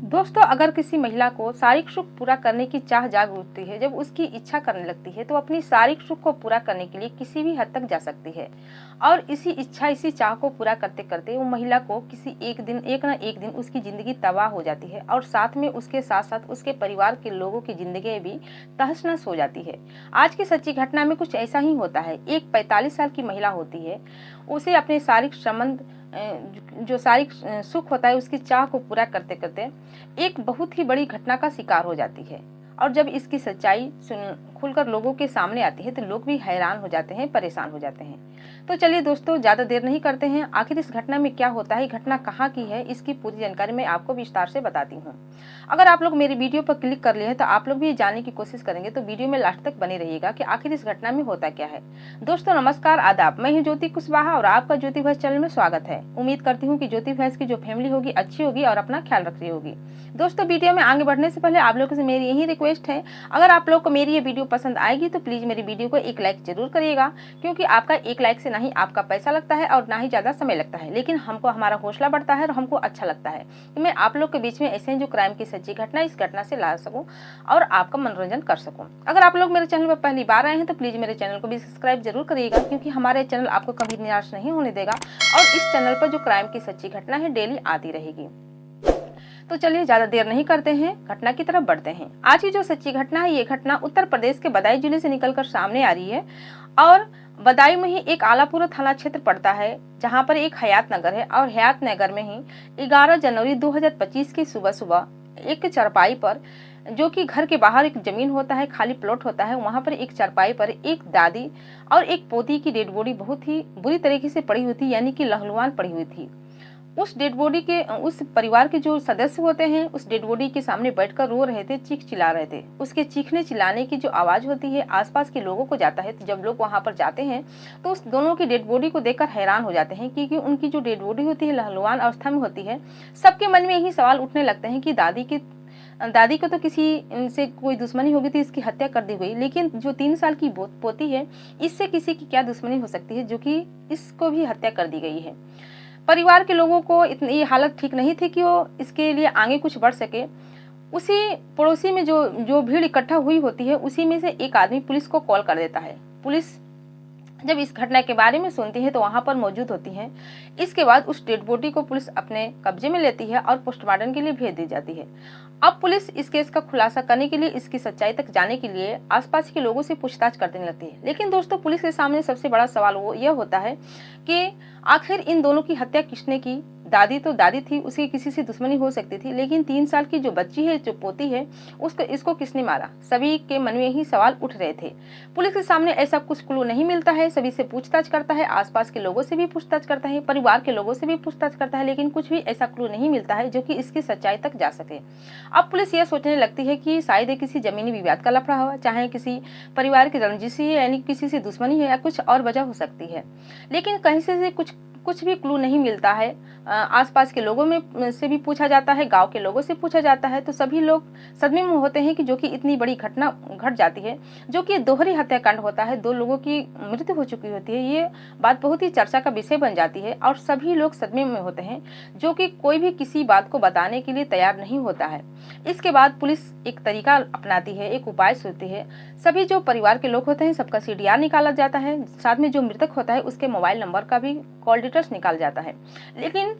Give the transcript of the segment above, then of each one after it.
दोस्तों, अगर किसी महिला को शारीरिक सुख पूरा करने की चाह जाग उठती है, जब उसकी इच्छा करने लगती है, तो अपनी शारीरिक सुख को पूरा करने के लिए किसी भी हद तक जा सकती है। और इसी इच्छा, इसी चाह को पूरा करते करते वो महिला को किसी एक ना एक दिन उसकी जिंदगी तबाह हो जाती है, और साथ में उसके साथ साथ उसके परिवार के लोगों की जिंदगी भी तहस नहस हो जाती है। आज की सच्ची घटना में कुछ ऐसा ही होता है। एक 45 साल की महिला होती है, उसे अपने शारीरिक संबंध जो शारीरिक सुख होता है, उसकी चाह को पूरा करते करते एक बहुत ही बड़ी घटना का शिकार हो जाती है। और जब इसकी सच्चाई खुलकर लोगों के सामने आती है, तो लोग भी हैरान हो जाते हैं, परेशान हो जाते हैं। तो चलिए दोस्तों, ज्यादा देर नहीं करते हैं, आखिर इस घटना में क्या होता है, घटना कहाँ की है, इसकी पूरी जानकारी मैं आपको विस्तार से बताती हूँ। अगर आप लोग मेरी वीडियो पर क्लिक कर लिए हैं, तो आप लोग भी जानने की कोशिश करेंगे, तो वीडियो में लास्ट तक बने रहिएगा कि आखिर इस घटना में होता क्या है। दोस्तों नमस्कार, आदाब। मैं हूँ ज्योति कुशवाहा और आपका ज्योति भैंस चैनल में स्वागत है। उम्मीद करती हूँ कि ज्योति भैंस की जो फैमिली होगी अच्छी होगी और अपना ख्याल रख रही होगी। दोस्तों, वीडियो में आगे बढ़ने से पहले आप लोगों से मेरी यही रिक्वेस्ट है, अगर आप लोग को मेरी ये वीडियो पसंद आएगी तो प्लीज मेरी वीडियो को एक लाइक जरूर करिएगा, क्योंकि आपका एक लाइक से ना ही आपका पैसा लगता है और ना ही ज्यादा समय लगता है, लेकिन हमको हमारा हौसला बढ़ता है और हमको अच्छा लगता है कि मैं आप लोग के बीच में ऐसे जो क्राइम की सच्ची घटना, इस घटना से ला सकूं और आपका मनोरंजन कर सकूं। अगर आप लोग मेरे चैनल पर पहली बार आए हैं तो प्लीज मेरे चैनल को भी सब्सक्राइब जरूर करिएगा, क्योंकि हमारे चैनल आपको कभी निराश नहीं होने देगा और इस चैनल पर जो क्राइम की सच्ची घटना है डेली आती रहेगी। तो चलिए ज्यादा देर नहीं करते हैं, घटना की तरफ बढ़ते हैं। आज की जो सच्ची घटना है, ये घटना उत्तर प्रदेश के बदायूं जिले से निकलकर सामने आ रही है और बदायूं में ही एक आलापुरा थाना क्षेत्र पड़ता है, जहां पर एक हयात नगर है। और हयात नगर में ही 11 जनवरी 2025 की सुबह सुबह एक चरपाई पर, जो कि घर के बाहर एक जमीन होता है, खाली प्लॉट होता है, वहां पर एक चरपाई पर एक दादी और एक पोती की डेड बॉडी बहुत ही बुरी तरीके से पड़ी हुई थी, यानी कि लहलुहान पड़ी हुई थी। उस डेड बॉडी के, उस परिवार के जो सदस्य होते हैं, उस डेड बॉडी के सामने बैठकर रो रहे थे, चीख चिल्ला रहे थे। उसके चीखने चिल्लाने की जो आवाज होती है आसपास के लोगों को जाता है, तो जब लोग वहां पर जाते हैं तो उस दोनों की डेड बॉडी को देखकर हैरान हो जाते हैं, क्योंकि उनकी जो डेड बॉडी होती है लहलुहान अवस्था में होती है। सबके मन में यही सवाल उठने लगते हैं कि दादी को तो किसी से कोई दुश्मनी हो गई थी, इसकी हत्या कर दी गई, लेकिन जो 3 साल की पोती है, इससे किसी की क्या दुश्मनी हो सकती है जो कि इसको भी हत्या कर दी गई है। परिवार के लोगों को इतनी हालत ठीक नहीं थी कि वो इसके लिए आगे कुछ बढ़ सके। उसी पड़ोसी में जो भीड़ इकट्ठा हुई होती है, उसी में से एक आदमी पुलिस को कॉल कर देता है। पुलिस जब इस घटना के बारे में सुनती है तो वहां पर मौजूद होती है। इसके बाद उस डेड बॉडी को पुलिस अपने कब्जे में लेती है और पोस्टमार्टम के लिए भेज दी जाती है। अब पुलिस इस केस का खुलासा करने के लिए, इसकी सच्चाई तक जाने के लिए आसपास के लोगों से पूछताछ करने लगती है। लेकिन दोस्तों, पुलिस के सामने सबसे बड़ा सवाल वो यह होता है कि आखिर इन दोनों की हत्या किसने की। दादी तो दादी थी, उसकी किसी से दुश्मनी हो सकती थी, लेकिन 3 साल की जो बच्ची है, जो पोती है, इसको किसने मारा। सभी के मन में ही सवाल उठ रहे थे। पुलिस के सामने ऐसा कुछ क्लू नहीं मिलता है। सभी से पूछताछ करता है, आसपास के लोगों से भी पूछताछ करता है, परिवार के लोगों से भी पूछताछ करता है, लेकिन कुछ भी ऐसा क्लू नहीं मिलता है जो कि इसकी सच्चाई तक जा सके। अब पुलिस यह सोचने लगती है कि शायद ये किसी जमीनी विवाद का लफड़ा हुआ, चाहे किसी परिवार की रंजिश है, यानी किसी से दुश्मनी है, या कुछ और वजह हो सकती है। लेकिन कहीं से कुछ भी क्लू नहीं मिलता है। आसपास के लोगों में से भी पूछा जाता है, गांव के लोगों से पूछा जाता है, तो सभी लोग सदमे में होते हैं कि जो कि इतनी बड़ी घटना घट जाती है, जो कि दोहरी हत्याकांड होता है, 2 लोगों की मृत्यु हो चुकी होती है। ये बात बहुत ही चर्चा का विषय बन जाती है और सभी लोग सदमे में होते हैं, जो कि कोई भी किसी बात को बताने के लिए तैयार नहीं होता है। इसके बाद पुलिस एक तरीका अपनाती है, एक उपाय सोचती है। सभी जो परिवार के लोग होते हैं, सबका CDR निकाला जाता है, साथ में जो मृतक होता है उसके मोबाइल नंबर का भी कॉल डिटेल्स निकाल जाता है। लेकिन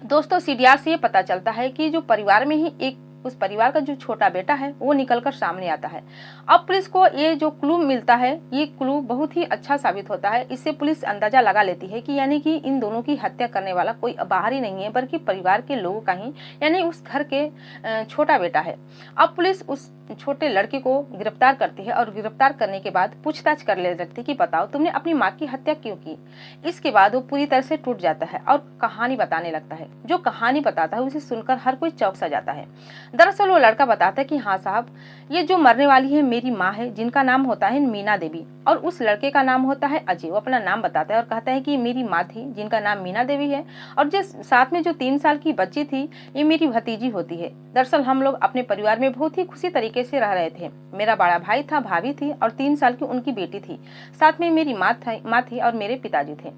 दोस्तों, CDR से ये पता चलता है कि जो परिवार में ही उस परिवार का जो छोटा बेटा है वो निकलकर सामने आता है। अब पुलिस को ये जो क्लू मिलता है, ये क्लू बहुत ही अच्छा साबित होता है। इससे पुलिस अंदाजा लगा लेती है कि यानी कि इन दोनों की हत्या करने वाला कोई बाहर ही नहीं है, बल्कि परिवार के लोगों का ही, यानी उस घर के छोटा बेटा है। अब पुलिस उस छोटे लड़के को गिरफ्तार करती है और गिरफ्तार करने के बाद पूछताछ कर ले सकती कि बताओ तुमने अपनी माँ की हत्या क्यों की। इसके बाद वो पूरी तरह से टूट जाता है और कहानी बताने लगता है। जो कहानी बताता है उसे सुनकर हर कोई चौंक सा जाता है। दरअसल वो लड़का बताता है कि हाँ साहब, ये जो मरने वाली है मेरी माँ है, जिनका नाम होता है मीना देवी, और उस लड़के का नाम होता है अजय। वो अपना नाम बताता है और कहता है कि मेरी माँ थी, जिनका नाम मीना देवी है, और जो साथ में जो 3 साल की बच्ची थी, ये मेरी भतीजी होती है। दरअसल हम लोग अपने परिवार में बहुत ही खुशी तरीके से रह रहे थे। मेरा बड़ा भाई था, भाभी थी और 3 साल की उनकी बेटी थी। साथ में मेरी माँ थी और मेरे पिताजी थे।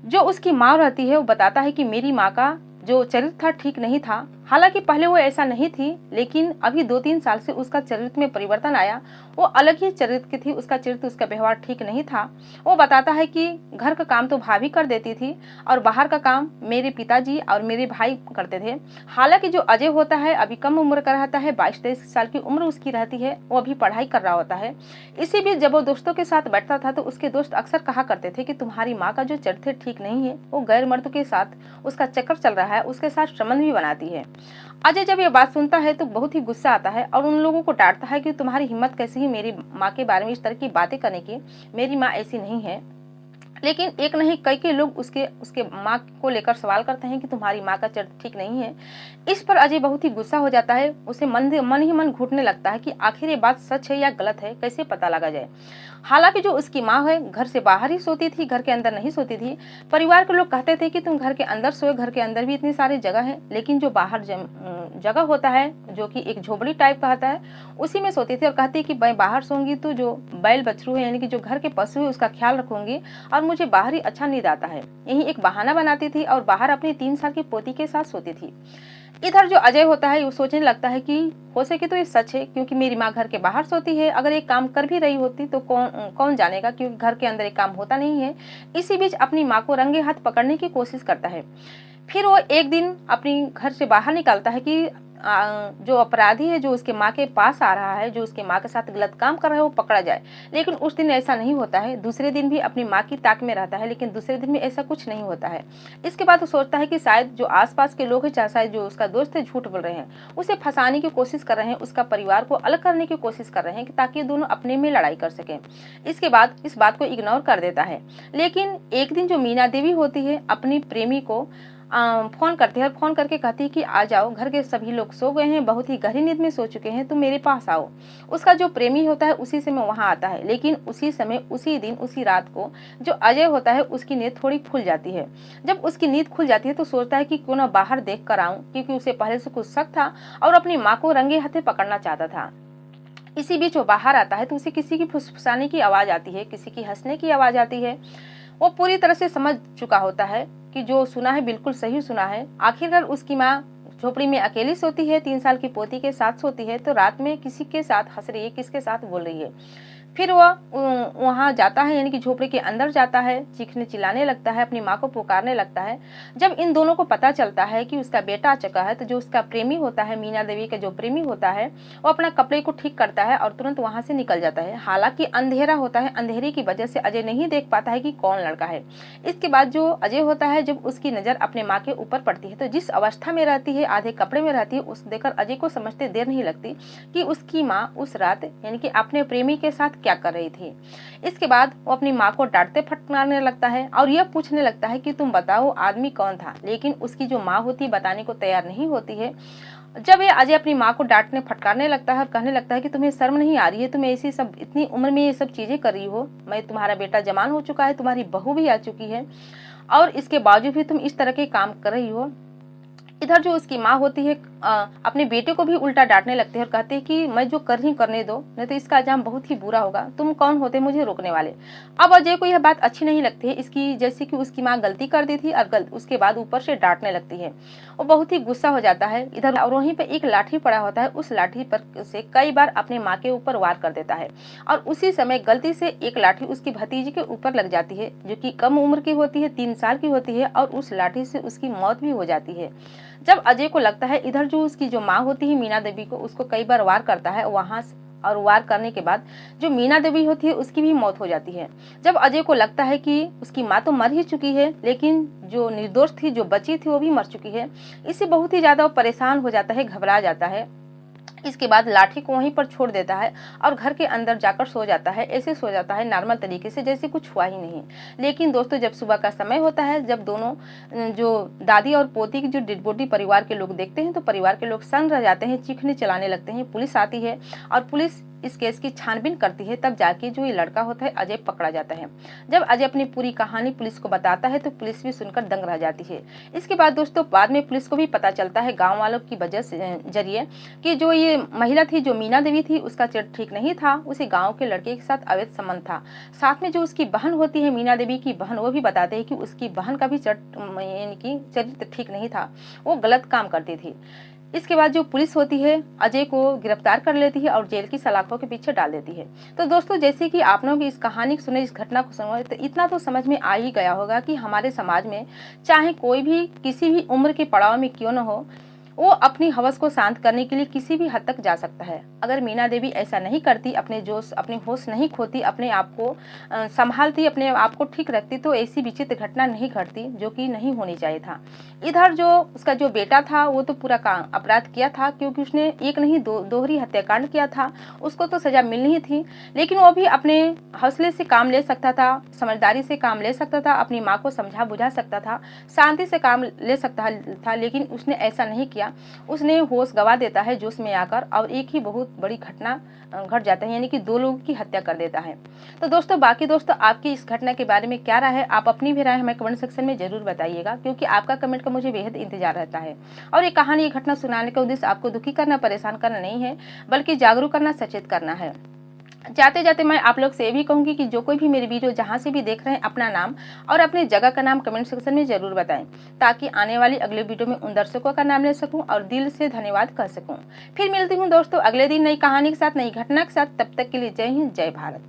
जो उसकी माँ रहती है वो बताता है कि मेरी माँ का जो चरित्र था ठीक नहीं था। हालांकि पहले वो ऐसा नहीं थी, लेकिन अभी 2-3 साल से उसका चरित्र में परिवर्तन आया। वो अलग ही चरित्र की थी, उसका चरित्र, उसका व्यवहार ठीक नहीं था। वो बताता है कि घर का काम तो भाभी कर देती थी और बाहर का काम मेरे पिताजी और मेरे भाई करते थे। हालांकि जो अजय होता है अभी कम उम्र का रहता है, 22-23 साल की उम्र उसकी रहती है, वो अभी पढ़ाई कर रहा होता है। इसी बीच जब वो दोस्तों के साथ बैठता था तो उसके दोस्त अक्सर कहा करते थे कि तुम्हारी माँ का जो चरित्र ठीक नहीं है, वो गैर मर्द के साथ उसका चक्कर चल रहा है, उसके साथ संबंध भी बनाती है। अजय जब ये बात सुनता है तो बहुत ही गुस्सा आता है और उन लोगों को डांटता है कि तुम्हारी हिम्मत कैसी है मेरी माँ के बारे में इस तरह की बातें करने की, मेरी माँ ऐसी नहीं है। लेकिन एक नहीं कई लोग उसके माँ को लेकर सवाल करते हैं कि तुम्हारी माँ का चरित्र ठीक नहीं है। इस पर अजय बहुत ही गुस्सा हो जाता है, उसे मन ही मन घुटने लगता है कि आखिर ये बात सच है या गलत है, कैसे पता लगा जाए। हालांकि जो उसकी माँ है घर से बाहर ही सोती थी, घर के अंदर नहीं सोती थी। परिवार के लोग कहते थे कि तुम घर के अंदर सोए, घर के अंदर भी इतनी सारी जगह है, लेकिन जो बाहर जगह होता है जो कि एक झोपड़ी टाइप का होता है, उसी में सोती थी और कहती कि मैं बाहर सोऊंगी तो जो बैल बछरू है यानी कि जो घर के पशु है उसका ख्याल रखूंगी और मुझे बाहर ही अच्छा नींद आता है। यही एक बहाना बनाती थी और बाहर अपनी 3 साल की पोती के साथ सोती थी। इधर जो अजय होता है वो सोचने लगता है कि हो सके तो ये सच है, क्योंकि मेरी माँ घर के बाहर सोती है, अगर एक काम कर भी रही होती तो कौन जानेगा, क्योंकि घर के अंदर एक काम होता नहीं है। इसी बीच अपनी माँ को रंगे हाथ पकड़ने की कोशिश करता है। फिर वो एक दिन अपनी घर से बाहर निकलता है कि जो अपराधी है जो उसके माँ के पास आ रहा है, जो उसके माँ के साथ गलत काम कर रहा है, वो पकड़ा जाए। लेकिन उस दिन ऐसा नहीं होता है। दूसरे दिन भी अपनी माँ की ताक में रहता है, लेकिन दूसरे दिन भी ऐसा कुछ नहीं होता है। इसके बाद वो सोचता है कि शायद जो आसपास के लोग हैं, चाहे शायद जो उसका दोस्त है, झूठ बोल रहे हैं, उसे फंसाने की कोशिश कर रहे हैं, उसका परिवार को अलग करने की कोशिश कर रहे हैं ताकि दोनों अपने में लड़ाई कर सकें। इसके बाद इस बात को इग्नोर कर देता है। लेकिन एक दिन जो मीना देवी होती है अपनी प्रेमी को फोन करती है और फोन करके कहती है कि आ जाओ, घर के सभी लोग सो गए हैं, बहुत ही गहरी नींद में सो चुके हैं, तुम मेरे पास आओ। उसका जो प्रेमी होता है उसी समय वहां आता है, लेकिन उसी समय, उसी दिन, उसी रात को जो अजय होता है उसकी नींद थोड़ी खुल जाती है। जब उसकी नींद खुल जाती है तो सोचता है कि क्यों ना बाहर देख कर आऊं, क्योंकि उसे पहले से कुछ शक था और अपनी माँ को रंगे हाथे पकड़ना चाहता था। इसी बीच वो बाहर आता है तो उसे किसी की फुसफुसाने की आवाज आती है, किसी की हंसने की आवाज आती है। वो पूरी तरह से समझ चुका होता है कि जो सुना है बिल्कुल सही सुना है। आखिरकार उसकी माँ झोपड़ी में अकेली सोती है, 3 साल की पोती के साथ सोती है, तो रात में किसी के साथ हंस रही है, किसके साथ बोल रही है। फिर वह वहां जाता है, यानी कि झोपड़ी के अंदर जाता है, चीखने चिल्लाने लगता है, अपनी माँ को पुकारने लगता है। जब इन दोनों को पता चलता है कि उसका बेटा आ चुका है, तो जो उसका प्रेमी होता है, मीना देवी का जो प्रेमी होता है, वो अपना कपड़े को ठीक करता है और तुरंत वहां से निकल जाता है। हालांकि अंधेरा होता है, अंधेरे की वजह से अजय नहीं देख पाता है कि कौन लड़का है। इसके बाद जो अजय होता है, जब उसकी नजर अपने माँ के ऊपर पड़ती है, तो जिस अवस्था में रहती है, आधे कपड़े में रहती है, उस देखकर अजय को समझते देर नहीं लगती कि उसकी माँ उस रात यानी कि अपने प्रेमी के साथ क्या कर रही थी। इसके बाद वो अपनी माँ को डांटते फटकारने लगता है और यह पूछने लगता है कि तुम बताओ आदमी कौन था, लेकिन उसकी जो माँ होती है बताने को तैयार नहीं होती है। जब ये अजय अपनी माँ को डांटने फटकारने लगता है और कहने लगता है कि तुम्हें शर्म नहीं आ रही है, तुम ऐसी सब इतनी उम्र में ये सब चीजें कर रही हो, मैं तुम्हारा बेटा जवान हो चुका है, तुम्हारी बहू भी आ चुकी है और इसके बावजूद भी तुम इस तरह के काम कर रही हो। इधर जो उसकी माँ होती है अपने बेटे को भी उल्टा डांटने लगती है और कहती है कि मैं जो कर रही हूँ करने दो, नहीं तो इसका अंजाम बहुत ही बुरा होगा, तुम कौन होते मुझे रोकने वाले। अब अजय को यह बात अच्छी नहीं लगती है इसकी, जैसे कि उसकी माँ गलती कर दी थी और उसके बाद ऊपर से डांटने लगती है। वो बहुत ही गुस्सा हो जाता है इधर, और वहीं पे एक लाठी पड़ा होता है, उस लाठी पर से कई बार अपने माँ के ऊपर वार कर देता है और उसी समय गलती से एक लाठी उसकी भतीजी के ऊपर लग जाती है, जो कि कम उम्र की होती है, 3 साल की होती है, और उस लाठी से उसकी मौत भी हो जाती है। जब अजय को लगता है इधर जो उसकी जो माँ होती है मीना देवी को, उसको कई बार वार करता है वहां, और वार करने के बाद जो मीना देवी होती है उसकी भी मौत हो जाती है। जब अजय को लगता है कि उसकी माँ तो मर ही चुकी है, लेकिन जो निर्दोष थी, जो बची थी, वो भी मर चुकी है, इससे बहुत ही ज्यादा परेशान हो जाता है, घबरा जाता है। इसके बाद लाठी को वहीं पर छोड़ देता है और घर के अंदर जाकर सो जाता है। ऐसे सो जाता है नॉर्मल तरीके से, जैसे कुछ हुआ ही नहीं। लेकिन दोस्तों, जब सुबह का समय होता है, जब दोनों जो दादी और पोती की जो डेड बॉडी परिवार के लोग देखते हैं, तो परिवार के लोग सन्न रह जाते हैं, चीखने चलाने लगते हैं। पुलिस आती है और पुलिस इस केस की छानबीन करती है तब जाके जो ये लड़का होता है अजय पकड़ा जाता है। जब अजय अपनी पूरी कहानी पुलिस को बताता है तो पुलिस भी सुनकर दंग रह जाती है। इसके बाद दोस्तों बाद में पुलिस को भी पता चलता है गाँव वालों की वजह से जरिए कि जो ये महिला थी, जो मीना देवी थी, उसका चरित्र ठीक नहीं था, उसी गाँव के लड़के के साथ अवैध संबंध था। साथ में जो उसकी बहन होती है, मीना देवी की बहन, वो भी बताते हैं कि उसकी बहन का भी चरित्र ठीक नहीं था, वो गलत काम करती थी। इसके बाद जो पुलिस होती है अजय को गिरफ्तार कर लेती है और जेल की सलाखों के पीछे डाल देती है। तो दोस्तों जैसे कि आप लोग इस कहानी को सुने, इस घटना को सुने, तो इतना तो समझ में आ ही गया होगा कि हमारे समाज में चाहे कोई भी किसी भी उम्र के पड़ाव में क्यों न हो, वो अपनी हवस को शांत करने के लिए किसी भी हद तक जा सकता है। अगर मीना देवी ऐसा नहीं करती, अपने जोश, अपने होश नहीं खोती, अपने आप को संभालती, अपने आप को ठीक रखती, तो ऐसी विचित्र घटना नहीं घटती जो कि नहीं होनी चाहिए था। इधर जो उसका जो बेटा था वो तो पूरा अपराध किया था, क्योंकि उसने एक नहीं दोहरी हत्याकांड किया था, उसको तो सजा मिलनी ही थी। लेकिन वो भी अपने हौसले से काम ले सकता था, समझदारी से काम ले सकता था, अपनी माँ को समझा बुझा सकता था, शांति से काम ले सकता था, लेकिन उसने ऐसा नहीं किया। उसने होश गवा देता है जोश में आकर और एक ही बहुत बड़ी घटना घट जाता है, यानी कि 2 लोगों की हत्या कर देता है। तो दोस्तों बाकी दोस्तों आपकी इस घटना के बारे में क्या राय है, आप अपनी भी राय हमें कमेंट सेक्शन में जरूर बताइएगा, क्योंकि आपका कमेंट का मुझे बेहद इंतजार रहता है। और ये कहानी, ये घटना सुनाने का उद्देश्य आपको दुखी करना, परेशान करना नहीं है, बल्कि जागरूक करना, सचेत करना है। जाते जाते मैं आप लोग से ये भी कहूंगी कि जो कोई भी मेरी वीडियो जहां से भी देख रहे हैं, अपना नाम और अपने जगह का नाम कमेंट सेक्शन में जरूर बताएं, ताकि आने वाली अगले वीडियो में उन दर्शकों का नाम ले सकूं और दिल से धन्यवाद कह सकूं। फिर मिलती हूं दोस्तों अगले दिन नई कहानी के साथ, नई घटना के साथ। तब तक के लिए जय हिंद, जय भारत।